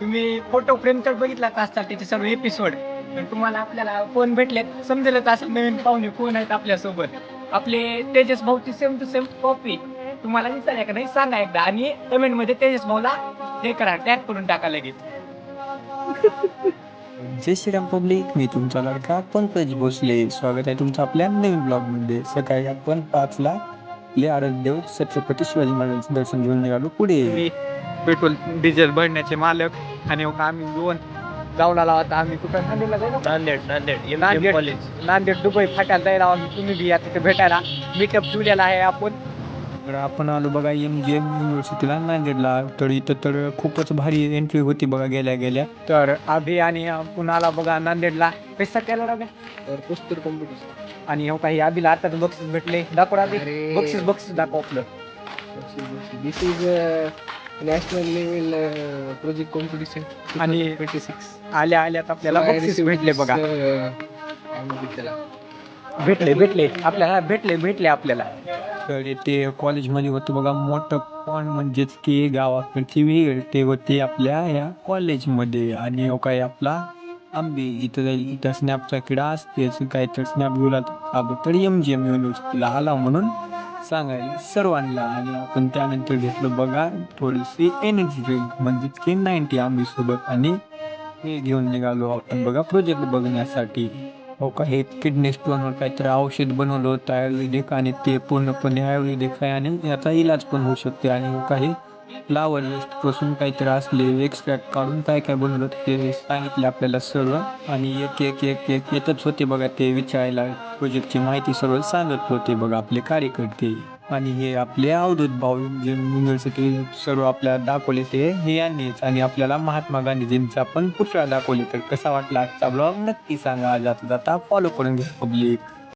तुम्ही photo frame तर बघितलाच असतात त्याचे सर्व एपिसोड. तर तुम्हाला आपल्याला कोण भेटलेत समजेलच असं नवीन पाहुणे कोण आहेत आपल्यासोबत. आपले तेजस भाऊची सेम टू सेम कॉपी तुम्हाला दिसायला का नाही सांगा एकदा आणि कमेंटमध्ये तेजस भाऊला हे करा टॅग करून टाका लगेच. जय श्रीराम पब्लिक, मी तुमचा लडका पंकज भोसले. स्वागत आहे तुमचं आपल्या नवीन ब्लॉगमध्ये. सकाळी आपण 5ला आपले आराध्य छत्रपती शिवाजी महाराजांचं दर्शन घेऊन निघालो पुढे. मी पेट्रोल डिझेल भरण्याचे मालक आणि आम्ही दोन जाऊला होता आम्ही कुठं नांदेडला जायला नांदेड दुबई फाट्याला जायला आम्ही तुम्ही बी या तिथे भेटायला मीटअप ठेवलेला आहे आपण. तर आपण आलो बघा MGM युनिव्हर्सिटीला नांदेडला. तर इथं तर खूपच भारी एंट्री होती बघा गेल्या गेल्या. तर अभि आणि पुण्याला बघा नांदेडला पैसा केला तर पुस्तक कॉम्पिटिशन आणि हो काही अभिला आता बक्षीस भेटले दाखव अभि बक्षीस दाखव आपलं. This is national level project competition आणि 26 आल्यात आपल्याला बक्षीस भेटले बघा. भेटले आपल्याला. तर ते कॉलेजमध्ये होतं बघा मोठं पॉइंट, म्हणजेच की गावाकडची विहीर ते होते आपल्या या कॉलेजमध्ये. आणि हो काय आपला आंबे इथं जाईल, इथं स्नॅपचा किडा असतेच काय तर स्नॅप घेऊन तर MGM युनिव्हर्सिटीला आला म्हणून सांगायला सर्वांना. आणि आपण त्यानंतर घेतलं बघा थोडीशी एनर्जी ड्रिंक म्हणजेच की 90 आंबीसोबत. आणि हे घेऊन निघालो आपण बघा प्रोजेक्ट बघण्यासाठी. हो का, हे किडनी स्टोनवर काहीतरी औषध बनवलं होतं आयुर्वेदिक, आणि ते पूर्णपणे आयुर्वेदिक आहे आणि याचा इलाज पण होऊ शकते. आणि काही फ्लावर वेस्टपासून काहीतरी असले एक्स्ट्रॅक्ट काढून काय काय बनवलं ते सांगितले आपल्याला सर्व. आणि एक येतच होते बघा ते विचारायला, प्रोजेक्टची माहिती सर्व सांगत होते बघा आपले कार्यकर्ते. आणि हे आपले अवधूत भाऊ युनिव्हर्सिटी सर्व आपल्याला दाखवले ते हे यांनीच. आणि आपल्याला महात्मा गांधीजींचा पण पुतळा दाखवले. तर कसा वाटला आजचा ब्लॉग नक्की सांगा. जाता फॉलो करून घ्या पब्लिक.